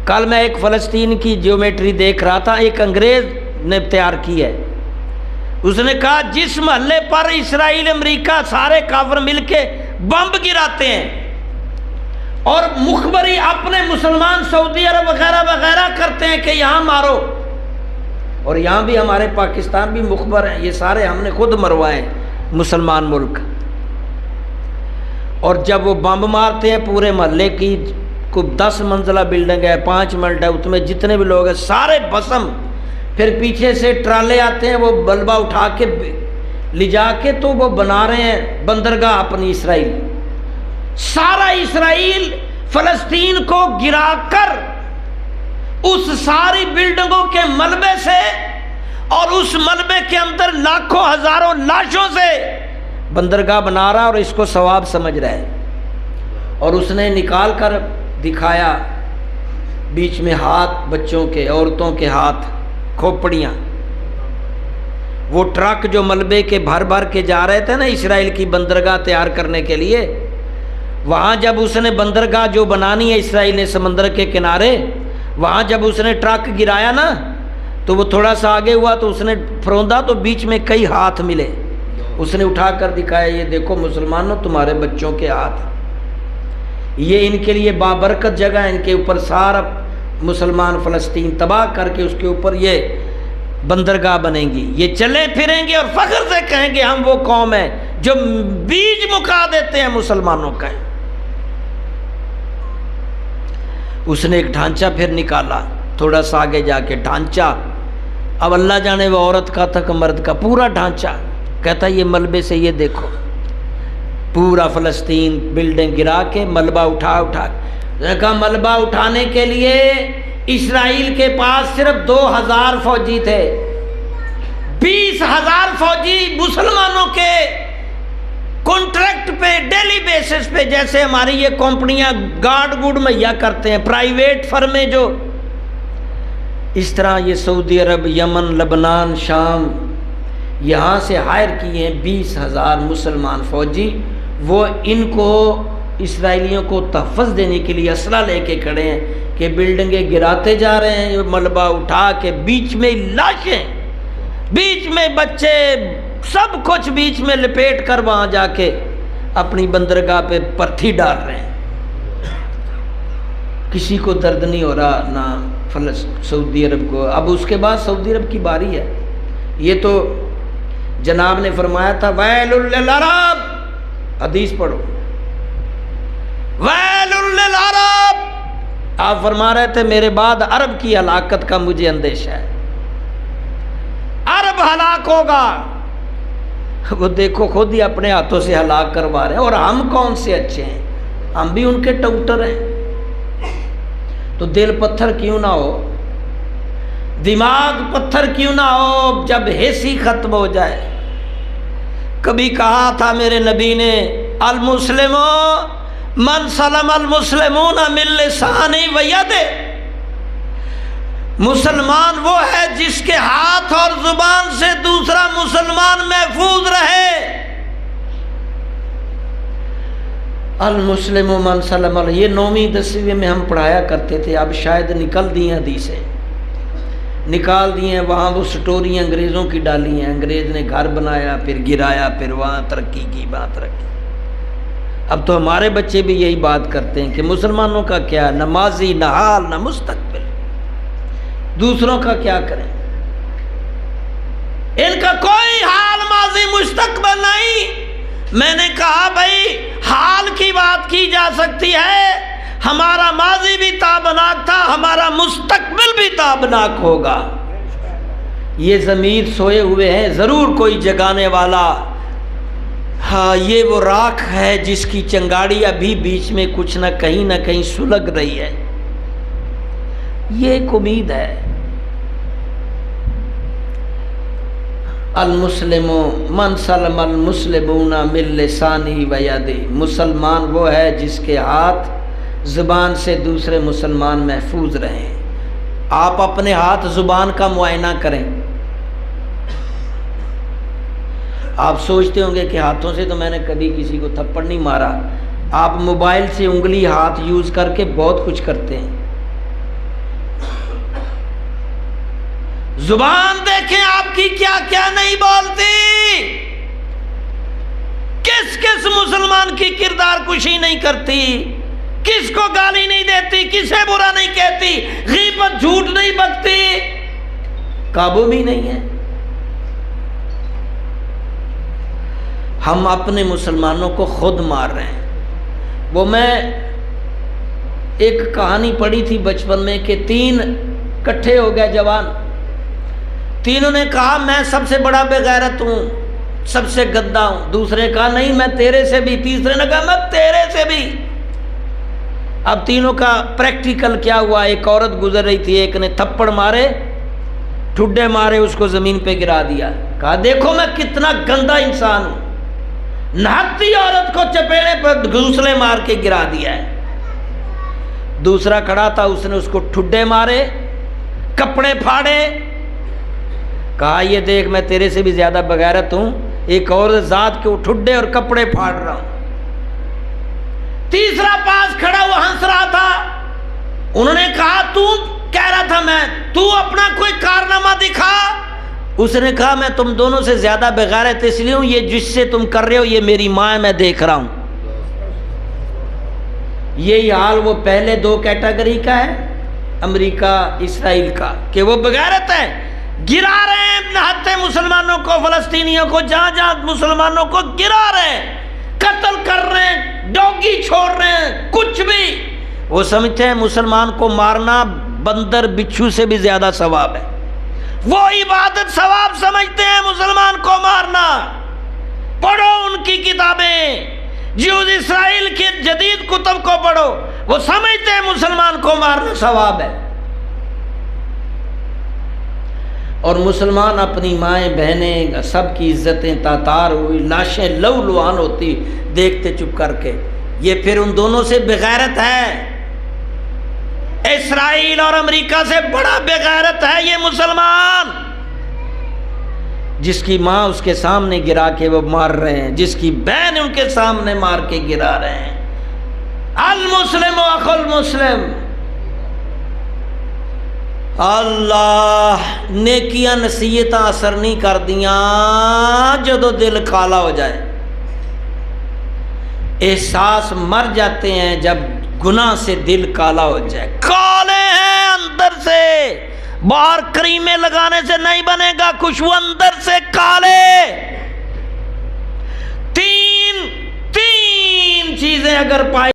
کل میں ایک فلسطین کی جیومیٹری دیکھ رہا تھا، ایک انگریز نے تیار کی ہے، اس نے کہا جس محلے پر اسرائیل امریکہ سارے کافر مل کے بمب گراتے ہیں اور مخبری اپنے مسلمان سعودی عرب وغیرہ وغیرہ کرتے ہیں کہ یہاں مارو، اور یہاں بھی ہمارے پاکستان بھی مخبر ہیں، یہ سارے ہم نے خود مروائے ہیں مسلمان ملک، اور جب وہ بمب مارتے ہیں پورے محلے کی کوئی 10 منزلہ بلڈنگ ہے، 5 منٹ ہے، اس میں جتنے بھی لوگ ہیں سارے بسم، پھر پیچھے سے ٹرالے آتے ہیں وہ بلبہ اٹھا کے لے جا کے تو وہ بنا رہے ہیں بندرگاہ اپنی اسرائیل، سارا اسرائیل فلسطین کو گرا کر اس ساری بلڈنگوں کے ملبے سے اور اس ملبے کے اندر لاکھوں ہزاروں لاشوں سے بندرگاہ بنا رہا اور اس کو ثواب سمجھ رہا ہے، اور اس نے نکال کر دکھایا بیچ میں ہاتھ بچوں کے، عورتوں کے ہاتھ، کھوپڑیاں، وہ ٹرک جو ملبے کے بھر بھر کے جا رہے تھے نا اسرائیل کی بندرگاہ تیار کرنے کے لیے، وہاں جب اس نے بندرگاہ جو بنانی ہے اسرائیل نے سمندر کے کنارے، وہاں جب اس نے ٹرک گرایا نا تو وہ تھوڑا سا آگے ہوا تو اس نے پھروندا تو بیچ میں کئی ہاتھ ملے، اس نے اٹھا کر دکھایا یہ دیکھو مسلمانوں تمہارے بچوں کے ہاتھ، یہ ان کے لیے بابرکت جگہ ہے، ان کے اوپر سارا مسلمان فلسطین تباہ کر کے اس کے اوپر یہ بندرگاہ بنیں گی، یہ چلیں پھریں گے اور فخر سے کہیں گے ہم وہ قوم ہے جو بیج مکا دیتے ہیں مسلمانوں کا۔ اس نے ایک ڈھانچہ پھر نکالا تھوڑا سا آگے جا کے، ڈھانچہ اب اللہ جانے وہ عورت کا تھا کہ مرد کا، پورا ڈھانچہ، کہتا یہ ملبے سے یہ دیکھو پورا فلسطین بلڈنگ گرا کے ملبہ اٹھا کہا ملبہ اٹھانے کے لیے اسرائیل کے پاس صرف 2000 فوجی تھے، 20,000 فوجی مسلمانوں کے کانٹریکٹ پہ ڈیلی بیسس پہ، جیسے ہماری یہ کمپنیاں گارڈ گوڈ مہیا کرتے ہیں، پرائیویٹ فرمیں جو، اس طرح یہ سعودی عرب، یمن، لبنان، شام، یہاں سے ہائر کیے ہیں 20,000 مسلمان فوجی، وہ ان کو اسرائیلیوں کو تحفظ دینے کے لیے اسلحہ لے کے کھڑے ہیں کہ بلڈنگیں گراتے جا رہے ہیں، ملبہ اٹھا کے بیچ میں لاشیں، بیچ میں بچے، سب کچھ بیچ میں لپیٹ کر وہاں جا کے اپنی بندرگاہ پہ پرتھی ڈال رہے ہیں، کسی کو درد نہیں ہو رہا نہ سعودی عرب کو۔ اب اس کے بعد سعودی عرب کی باری ہے، یہ تو جناب نے فرمایا تھا ویل للعرب، حدیث پڑھو ویل للعرب، آپ فرما رہے تھے میرے بعد عرب کی ہلاکت کا مجھے اندیشہ ہے، عرب ہلاک ہوگا، وہ دیکھو خود ہی اپنے ہاتھوں سے ہلاک کروا رہے ہیں، اور ہم کون سے اچھے ہیں، ہم بھی ان کے ٹوٹر ہیں، تو دل پتھر کیوں نہ ہو، دماغ پتھر کیوں نہ ہو جب حس ہی ختم ہو جائے۔ کبھی کہا تھا میرے نبی نے المسلم من سلم المسلمون من لسانہ و یدہ، مسلمان وہ ہے جس کے ہاتھ اور زبان سے دوسرا مسلمان محفوظ رہے۔ المسلم من سلم، یہ 9ویں 10ویں میں ہم پڑھایا کرتے تھے، اب شاید نکل دی ہیں حدیثیں، نکال دی ہیں، وہاں وہ سٹوری انگریزوں کی ڈالی ہیں، انگریز نے گھر بنایا پھر گرایا پھر وہاں ترقی کی، وہاں ترقی۔ اب تو ہمارے بچے بھی یہی بات کرتے ہیں کہ مسلمانوں کا کیا، نہ ماضی نہ حال نہ مستقبل، دوسروں کا کیا کریں، ان کا کوئی حال ماضی مستقبل نہیں۔ میں نے کہا بھائی حال کی بات کی جا سکتی ہے، ہمارا ماضی بھی تابناک تھا، ہمارا مستقبل بھی تابناک ہوگا، یہ ضمیر سوئے ہوئے ہیں، ضرور کوئی جگانے والا، ہاں یہ وہ راکھ ہے جس کی چنگاڑی ابھی بیچ میں کچھ نہ کہیں سلگ رہی ہے، یہ ایک امید ہے۔ المسلم من سلم المسلمون من لسانہ و یدہ، مسلمان وہ ہے جس کے ہاتھ زبان سے دوسرے مسلمان محفوظ رہیں۔ آپ اپنے ہاتھ زبان کا معائنہ کریں، آپ سوچتے ہوں گے کہ ہاتھوں سے تو میں نے کبھی کسی کو تھپڑ نہیں مارا، آپ موبائل سے انگلی ہاتھ یوز کر کے بہت کچھ کرتے ہیں، زبان دیکھیں آپ کی کیا کیا نہیں بولتی، کس کس مسلمان کی کردار کشی نہیں کرتی، کس کو گالی نہیں دیتی، کسے برا نہیں کہتی، غیبت جھوٹ نہیں بکتی، قابو بھی نہیں ہے۔ ہم اپنے مسلمانوں کو خود مار رہے ہیں۔ وہ میں ایک کہانی پڑھی تھی بچپن میں کہ 3 کٹھے ہو گئے جوان، تینوں نے کہا میں سب سے بڑا بے غیرت ہوں، سب سے گندا ہوں، دوسرے کہا نہیں میں تیرے سے بھی، تیسرے نے کہا میں تیرے سے بھی۔ اب تینوں کا پریکٹیکل کیا ہوا، ایک عورت گزر رہی تھی، ایک نے تھپڑ مارے، ٹھڈے مارے، اس کو زمین پہ گرا دیا، کہا دیکھو میں کتنا گندا انسان ہوں، نہتی عورت کو چپیڑے پر گھوسلے مار کے گرا دیا ہے۔ دوسرا کھڑا تھا، اس نے اس کو ٹھڈے مارے، کپڑے پھاڑے، کہا یہ دیکھ میں تیرے سے بھی زیادہ بغیرت ہوں، ایک اور ذات کے ٹھڈے اور کپڑے پھاڑ رہا ہوں۔ تیسرا پاس کھڑا وہ ہنس رہا تھا، انہوں نے کہا تو کہہ رہا تھا میں، تو اپنا کوئی کارنامہ دکھا۔ اس نے کہا میں تم دونوں سے زیادہ بغیرت اس لیے ہوں، یہ جس سے تم کر رہے ہو یہ میری ماں ہے، میں دیکھ رہا ہوں۔ یہی حال وہ پہلے 2 کیٹیگری کا ہے، امریکہ اسرائیل کا، کہ وہ بغیرت ہے، گرا رہے ہیں نہتے مسلمانوں کو، فلسطینیوں کو، جہاں جہاں مسلمانوں کو گرا رہے ہیں، قتل کر رہے ہیں، ڈوگی چھوڑ رہے ہیں، کچھ بھی۔ وہ سمجھتے ہیں مسلمان کو مارنا بندر بچھو سے بھی زیادہ ثواب ہے، وہ عبادت ثواب سمجھتے ہیں مسلمان کو مارنا۔ پڑھو ان کی کتابیں، جیوز اسرائیل کے جدید کتب کو پڑھو، وہ سمجھتے ہیں مسلمان کو مارنا ثواب ہے۔ اور مسلمان اپنی مائیں بہنیں سب کی عزتیں تاتار ہوئی، لاشیں لو لوہان ہوتی دیکھتے چپ کر کے، یہ پھر ان دونوں سے بغیرت ہے۔ اسرائیل اور امریکہ سے بڑا بغیرت ہے یہ مسلمان، جس کی ماں اس کے سامنے گرا کے وہ مار رہے ہیں، جس کی بہن ان کے سامنے مار کے گرا رہے ہیں۔ المسلم اخو المسلم۔ اللہ نیکیاں نصیحتاں اثر نہیں کر دیاں جدو دل کالا ہو جائے، احساس مر جاتے ہیں جب گناہ سے دل کالا ہو جائے۔ کالے ہیں اندر سے، باہر کریمیں لگانے سے نہیں بنے گا خوشبو، اندر سے کالے۔ تین چیزیں اگر پائی